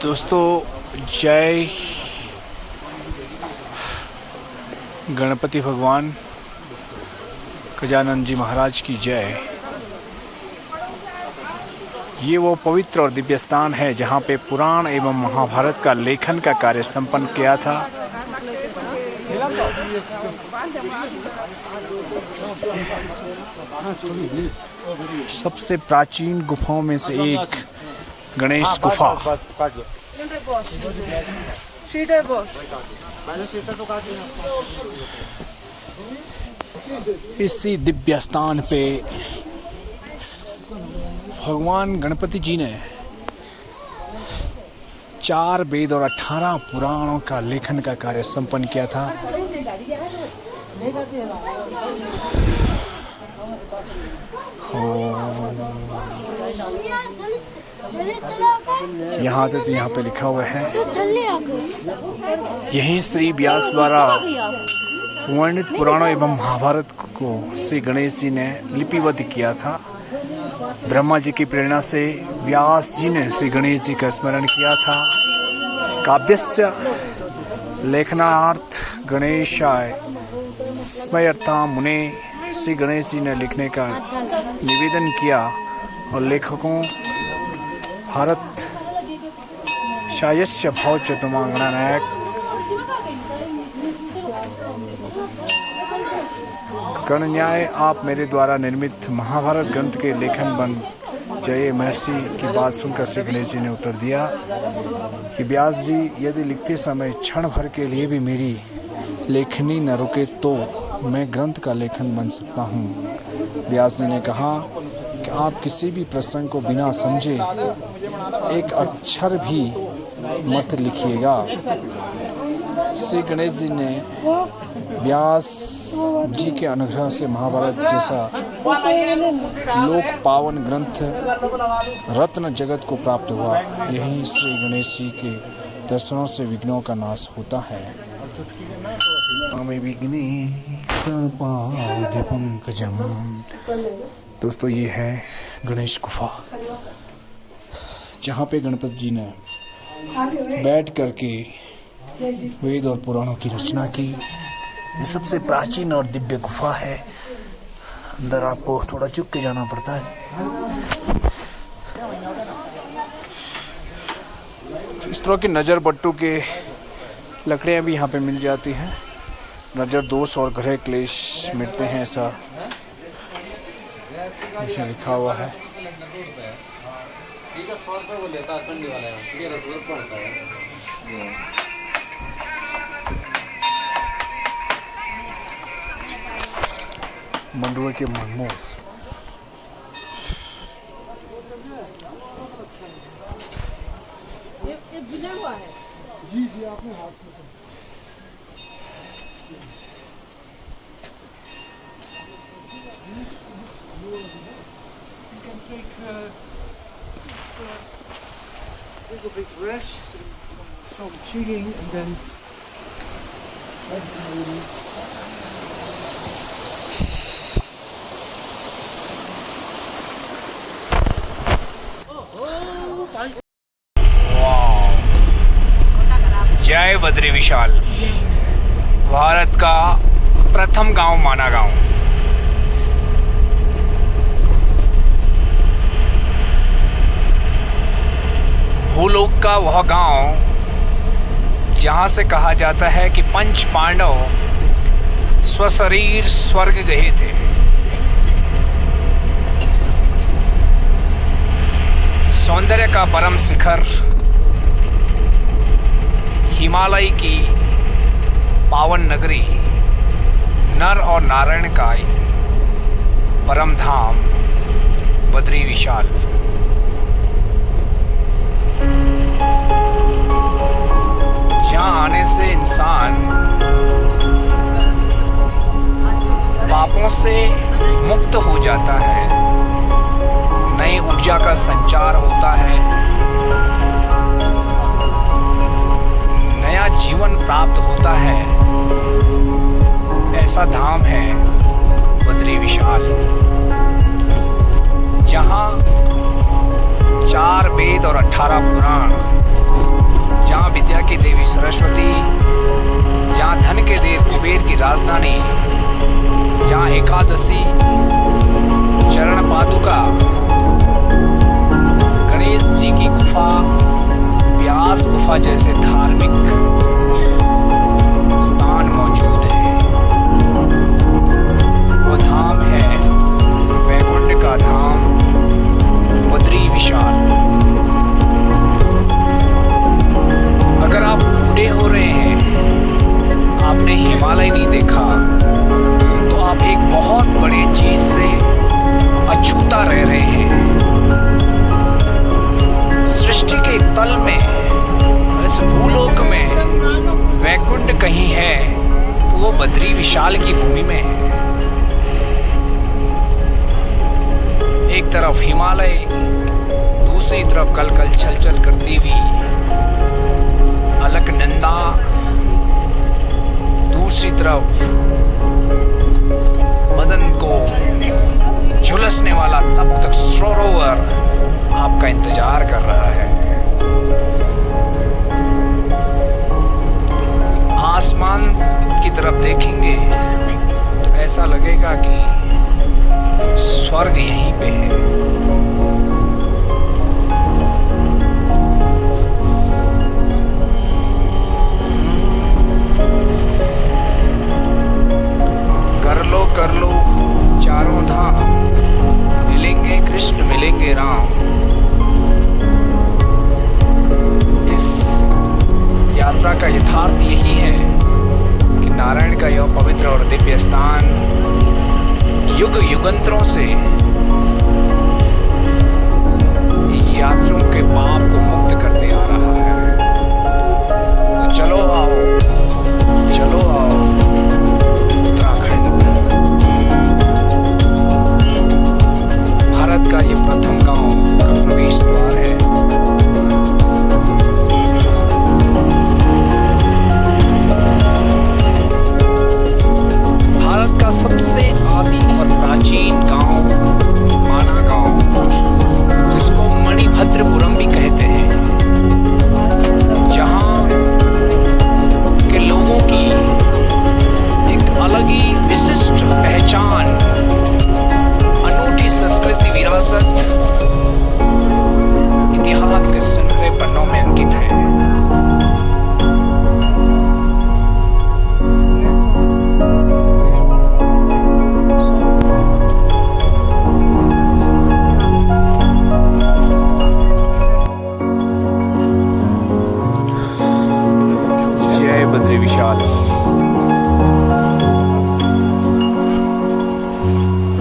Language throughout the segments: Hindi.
दोस्तों, जय गणपति भगवान गजानन जी महाराज की जय। ये वो पवित्र और दिव्य स्थान है जहाँ पे पुराण एवं महाभारत का लेखन का कार्य संपन्न किया था। सबसे प्राचीन गुफाओं में से एक गणेश गुफा। इसी दिव्य स्थान पे भगवान गणपति जी ने 4 वेद और 18 पुराणों का लेखन का कार्य संपन्न किया था। यहाँ पे लिखा हुआ है, यही श्री व्यास द्वारा वर्णित पुराणों एवं महाभारत को श्री गणेश जी ने लिपिबद्ध किया था। ब्रह्मा जी की प्रेरणा से व्यास जी ने श्री गणेश जी का स्मरण किया था। काव्यश्च लेखनार्थ गणेशाय स्मयर्ता मुने, श्री गणेश जी ने लिखने का निवेदन किया और लेखकों भारत शायस्य भाव चतुर्मांगणानायक गणन्याय, आप मेरे द्वारा निर्मित महाभारत ग्रंथ के लेखन बन जय महर्षि की बात सुनकर श्री गणेश जी ने उत्तर दिया कि व्यास जी, यदि लिखते समय क्षण भर के लिए भी मेरी लेखनी न रुके तो मैं ग्रंथ का लेखन बन सकता हूँ। व्यास जी ने कहा कि आप किसी भी प्रसंग को बिना समझे एक अक्षर भी मत लिखिएगा। श्री गणेश जी ने व्यास जी के अनुग्रह से महाभारत जैसा लोक पावन ग्रंथ रत्न जगत को प्राप्त हुआ। यही श्री गणेश जी के दर्शनों से विघ्नों का नाश होता है। दोस्तों, ये है गणेश गुफा जहाँ पे गणपति जी ने बैठ करके वेद और पुराणों की रचना की। ये सबसे प्राचीन और दिव्य गुफा है। अंदर आपको थोड़ा चुप के जाना पड़ता है। इस तरह के नज़र बट्टू के लकड़ियाँ भी यहाँ पे मिल जाती हैं। नज़र दोष और ग्रह क्लेश मिटते हैं, ऐसा लिखा हुआ है। मंडुए के मोमोज। ये भुना हुआ है। जी जी, आपने हाथ से You can take a big brush, some chilling, and then जय बद्री विशाल, भारत का प्रथम गांव माना गांव। भूलोक का वह गांव जहां से कहा जाता है कि पंच पांडव स्वशरीर स्वर्ग गए थे। सौंदर्य का परम शिखर, हिमालय की पावन नगरी, नर और नारायण का परम धाम बद्री विशाल। जहाँ आने से इंसान पापों से मुक्त हो जाता है, नई ऊर्जा का संचार होता है, नया जीवन प्राप्त होता है। ऐसा धाम है बद्री विशाल, जहाँ वेद और 18 पुराण, जहाँ विद्या की देवी सरस्वती, जहाँ धन के देव कुबेर की राजधानी, जहाँ एकादशी, चरण पादुका, गणेश जी की गुफा, व्यास गुफा जैसे धार्मिक स्थान मौजूद है। वो धाम है वैकुंठ का धाम बद्री विशाल। अगर आप बूढ़े हो रहे हैं, आपने हिमालय नहीं देखा, तो आप एक बहुत बड़े चीज से अछूता रह रहे हैं। सृष्टि के तल में, इस भूलोक में वैकुंठ कहीं है तो वो बद्री विशाल की भूमि में है। एक तरफ हिमालय, दूसरी तरफ कलकल छलछल करती हुई अलकनंदा, दूसरी तरफ बदन को झुलसने वाला तब तक सरोवर आपका इंतजार कर रहा है। आसमान की तरफ देखेंगे तो ऐसा लगेगा कि स्वर्ग यहीं पे है। कर लो चारों धाम, मिलेंगे कृष्ण मिलेंगे राम। इस यात्रा का यथार्थ यही है कि नारायण का यह पवित्र और दिव्य स्थान युग युगांतरों से यात्रियों के पाप को मुक्त करते आ रहा है। तो चलो आओ, चलो आओ उत्तराखंड। भारत का ये प्रथम गांव का प्रवेश द्वार है। भारत का सबसे आदि और प्राचीन गांव माना गांव, जिसको मणिभद्रपुरम भी कहते हैं, जहां के लोगों की एक अलग ही विशिष्ट पहचान, अनूठी संस्कृति विरासत इतिहास के सुनहरे पन्नों में अंकित है। जय बद्री विशाल।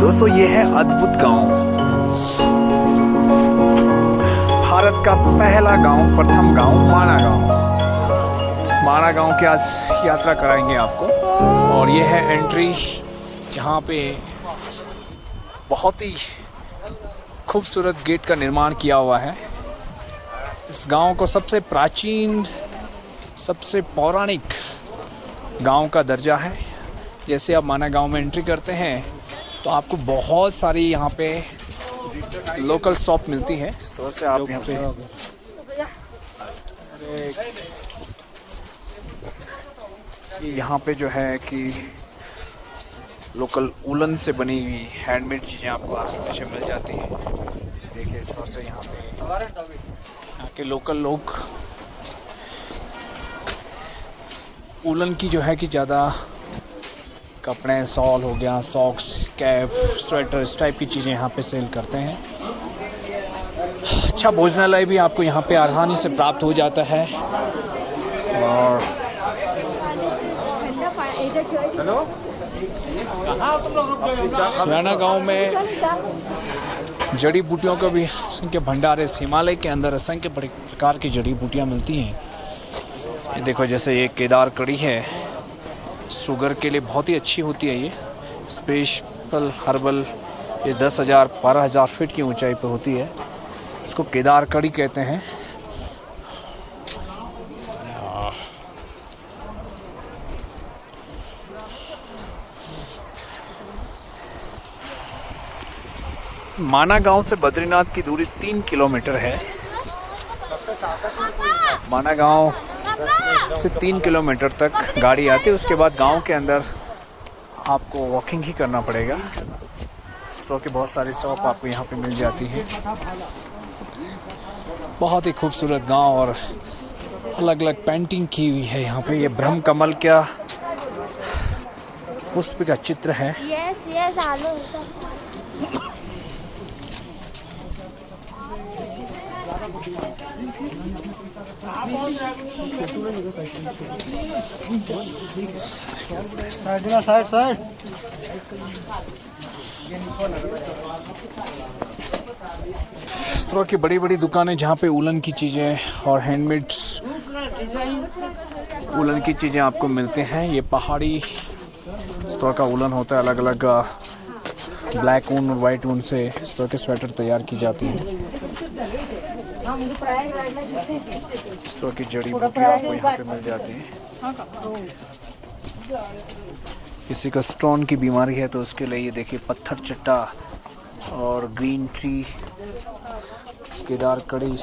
दोस्तों, ये है अद्भुत गांव, भारत का पहला गांव, प्रथम गांव माना गांव। माना गांव की आज यात्रा कराएंगे आपको। और ये है एंट्री, जहाँ पे बहुत ही खूबसूरत गेट का निर्माण किया हुआ है। इस गांव को सबसे प्राचीन, सबसे पौराणिक गांव का दर्जा है। जैसे आप माना गांव में एंट्री करते हैं तो आपको बहुत सारी यहाँ पे लोकल शॉप मिलती है। इस तरह से आप यहाँ पे यहाँ पे जो है कि लोकल उलन से बनी हुई हैंडमेड चीज़ें आपको आसानी मिल जाती हैं। देखिए, इस तरह से यहाँ के लोकल लोग उलन की जो है कि ज़्यादा कपड़े, शॉल हो गया, सॉक्स, कैप, स्वेटर, इस टाइप की चीज़ें यहाँ पे सेल करते हैं। अच्छा भोजनालय भी आपको यहाँ पे आसानी से प्राप्त हो जाता है। और सुयाना गांव में जड़ी बूटियों का भी असंख्य भंडार है। हिमालय के अंदर असंख्य प्रकार की जड़ी बूटियाँ मिलती हैं। ये देखो, जैसे ये केदार कड़ी है, शुगर के लिए बहुत ही अच्छी होती है। ये स्पेशल हर्बल, ये 10,000 12,000 फीट की ऊंचाई पर होती है। इसको केदार कड़ी कहते हैं। माना गांव से बद्रीनाथ की दूरी 3 किलोमीटर है। माना गांव से 3 किलोमीटर तक गाड़ी आती है, उसके बाद गांव के अंदर आपको वॉकिंग ही करना पड़ेगा। स्टोर के बहुत सारी शॉप आपको यहाँ पे मिल जाती है। बहुत ही खूबसूरत गांव और अलग अलग पेंटिंग की हुई है यहाँ पे। ये ब्रह्म कमल का पुष्प का चित्र है। यस आलू। साइड इस तरह की बड़ी बड़ी दुकानें जहाँ पे उलन की चीज़ें और हैंडमेड्स उलन की चीज़ें आपको मिलते हैं। ये पहाड़ी इस तरह का उलन होता है, अलग अलग ब्लैक ऊन और वाइट ऊन से इस तरह के स्वेटर तैयार की जाती हैं। इस तरह की जड़ी बूटियाँ आपको यहाँ पे मिल जाती हैं। किसी को स्टोन की बीमारी है तो उसके लिए ये देखिए पत्थर चट्टा और ग्रीन टी, केदार कड़ी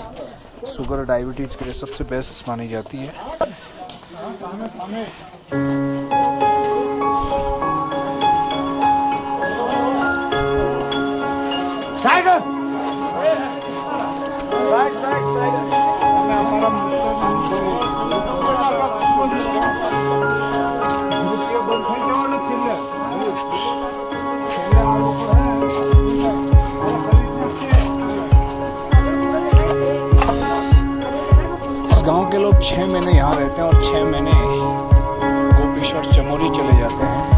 शुगर डायबिटीज के लिए सबसे बेस्ट मानी जाती है। गांव के लोग 6 महीने यहाँ रहते हैं और 6 महीने गोपेश्वर चमोली चले जाते हैं।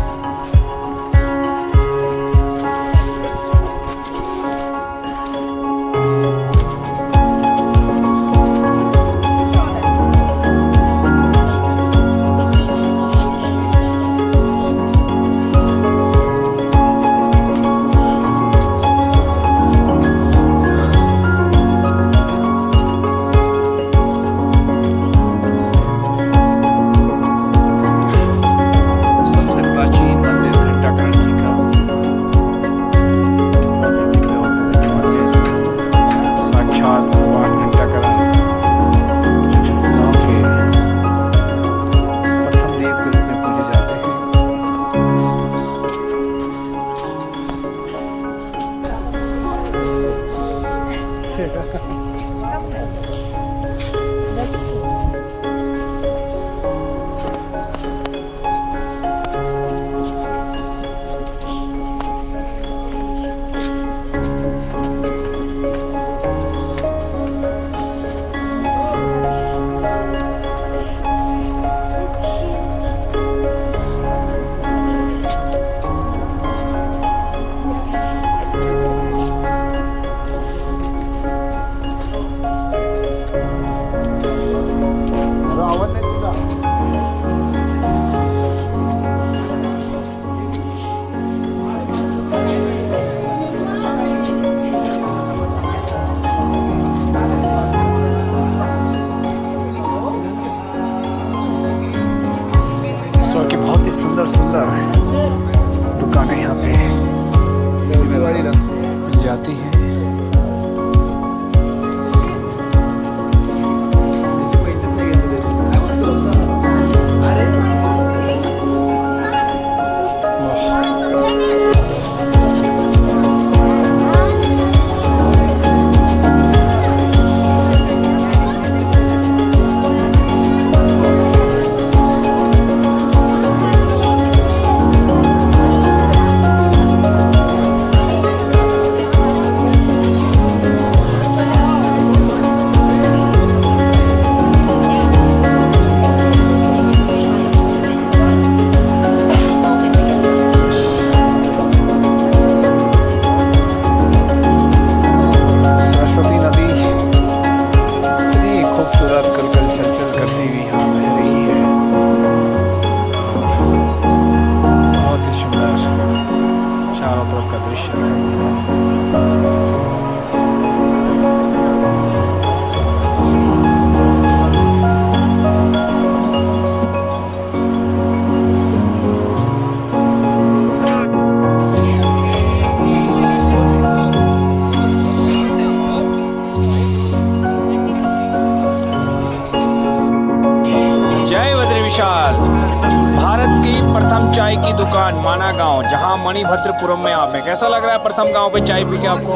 की प्रथम चाय की दुकान माना गांव, जहां मणिभद्रपुरम में आप हैं। कैसा लग रहा है प्रथम गांव पे चाय पी के आपको?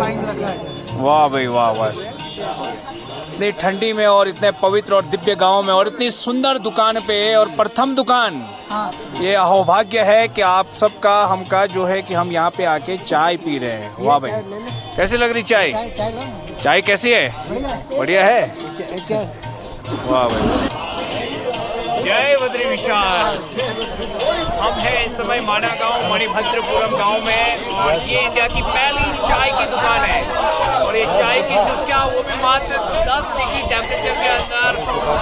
वाह भाई वाह वाह, इतनी ठंडी में और इतने पवित्र और दिव्य गांव में और इतनी सुंदर दुकान पे और प्रथम दुकान, ये सौभाग्य है कि आप सबका हमका जो है कि हम यहाँ पे आके चाय पी रहे हैं। वाह भाई, कैसी लग रही चाय? चाय कैसी है? बढ़िया है। वाह भाई, जय बद्री विशाल। हम हैं इस समय माना गांव मणिभद्रपुरम गांव में और ये इंडिया की पहली चाय की दुकान है और ये चाय की चुस्कियां वो भी मात्र 10 डिग्री टेम्परेचर के अंदर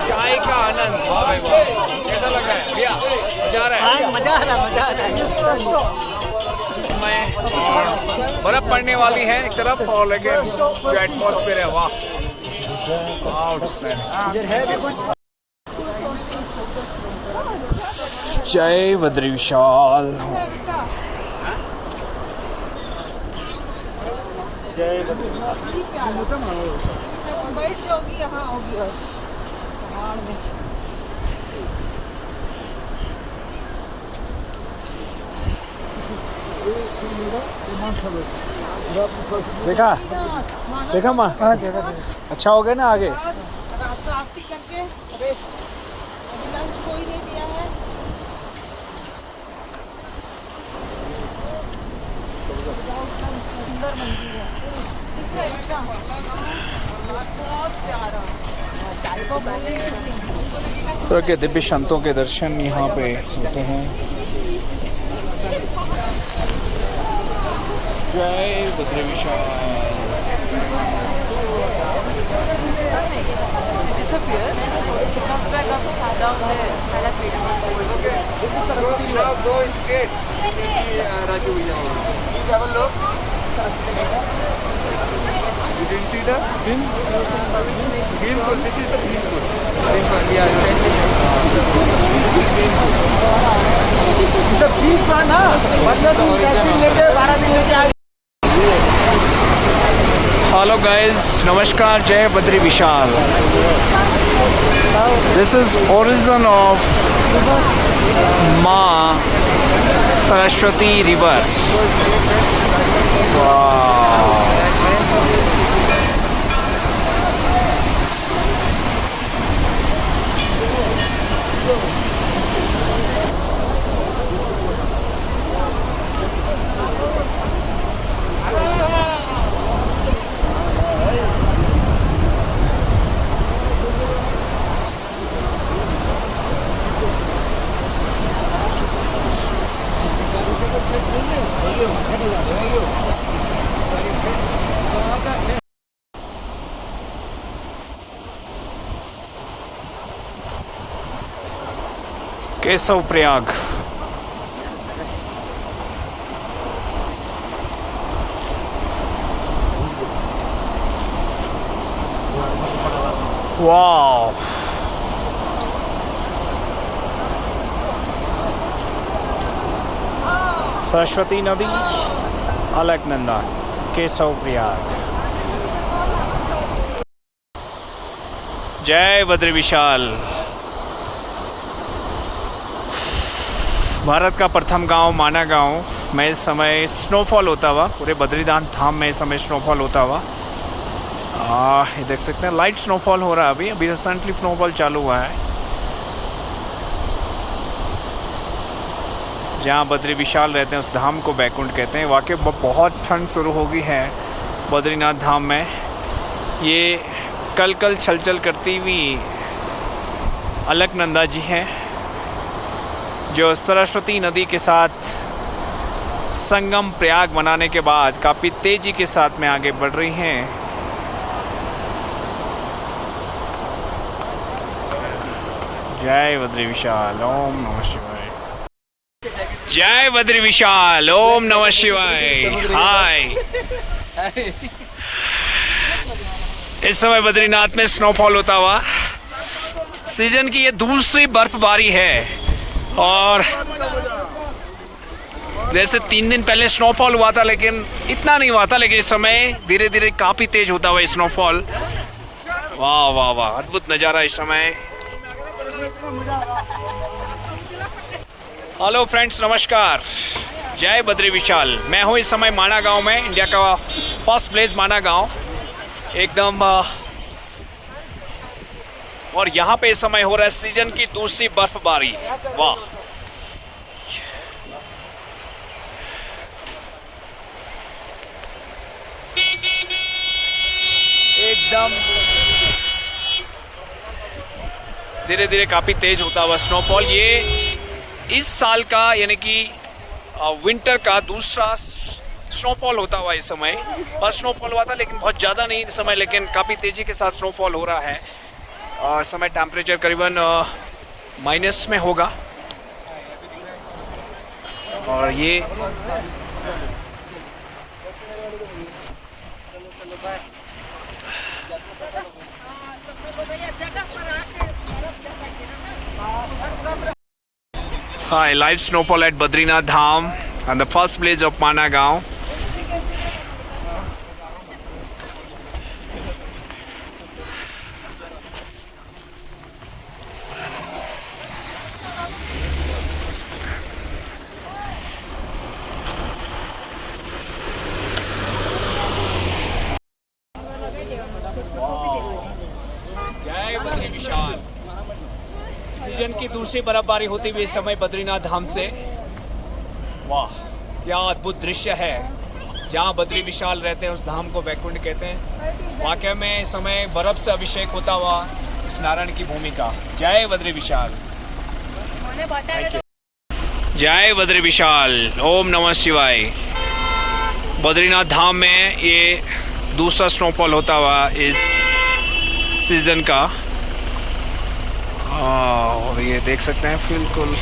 चाय का आनंद। वाह भाई वाह, कैसा लग रहा है भैया? मजा आ रहा है? मजा आ रहा है। इसमें बर्फ पड़ने वाली है एक तरफ और लेकिन जो एटमॉस्फेयर है वाह, जय बद्री विशाल। बैठ जाओगी यहाँ होगी और पहाड़ में। देखा देखा माँ, अच्छा हो गया ना आगे? रात को आरती करके रेस्ट, अभी लंच कोई नहीं लिया है। सुंदर मंदिर है, बहुत प्यारा। इस तरह के दिव्य संतों के दर्शन यहाँ पे होते हैं। जय Badri Vishal. Now go straight. You can see Raju Vijay. Please have a look. You didn't see the green pool. This is the green pool. This one we are standing at. This is green pool. This is the big one, huh? 15 दिन लेके 12 दिन लेके आ। हेलो गाइस, नमस्कार, जय Badri Vishal. This is origin of माँ सरस्वती रिवर। केशव प्रयाग। वाह, सरस्वती नदी, अलकनंदा, केशव प्रयाग। जय बद्री विशाल। भारत का प्रथम गांव माना गांव में इस समय स्नोफॉल होता हुआ, पूरे बद्रीनाथ धाम में इस समय स्नोफॉल होता हुआ, ये देख सकते हैं लाइट स्नोफॉल हो रहा है। अभी रिसेंटली स्नोफॉल चालू हुआ है। जहाँ बद्री विशाल रहते हैं उस धाम को बैकुंठ कहते हैं। वाकई बहुत ठंड शुरू हो गई है बद्रीनाथ धाम में। ये कल छलचल करती हुई अलकनंदा जी हैं, जो सरस्वती नदी के साथ संगम प्रयाग बनाने के बाद काफ़ी तेज़ी के साथ में आगे बढ़ रही हैं। जय बद्री विशाल, ओम नमः शिवाय। जय बद्री विशाल, ओम नमः शिवाय। हाय, इस समय बद्रीनाथ में स्नोफॉल होता हुआ, सीजन की ये दूसरी बर्फबारी है। और जैसे 3 दिन पहले स्नोफॉल हुआ था लेकिन इतना नहीं हुआ था, लेकिन इस समय धीरे धीरे काफ़ी तेज होता हुआ स्नोफॉल। वाह वाह वाह, अद्भुत नज़ारा इस समय। हेलो फ्रेंड्स, नमस्कार। जय बद्री विशाल। मैं हूँ इस समय माना गांव में, इंडिया का फर्स्ट प्लेस माना गांव एकदम। और यहाँ पे इस समय हो रहा है सीजन की दूसरी बर्फबारी। वाह, एकदम धीरे धीरे काफी तेज होता हुआ स्नोफॉल। ये इस साल का यानी कि विंटर का दूसरा स्नोफॉल होता हुआ इस समय। बस स्नोफॉल हुआ था लेकिन बहुत ज़्यादा नहीं इस समय, लेकिन काफ़ी तेज़ी के साथ स्नोफॉल हो रहा है। और इस समय टेम्परेचर करीबन माइनस में होगा। और ये Hi, live snowfall at Badrinath Dham and the first place of Mana Gaon. जय बद्री विशाल। सीजन की दूसरी बर्फबारी होती हुई इस समय बद्रीनाथ धाम से। वाह, क्या अद्भुत दृश्य है। जहाँ बद्री विशाल रहते हैं उस धाम को वैकुंठ कहते हैं। वाकई में इस समय बर्फ से अभिषेक होता हुआ इस नारायण की भूमि का। जय बद्री विशाल। जय बद्री विशाल। ओम नमः शिवाय। बद्रीनाथ धाम में ये दूसरा स्नोफॉल होता हुआ इस सीजन का। और ये देख सकते हैं बिल्कुल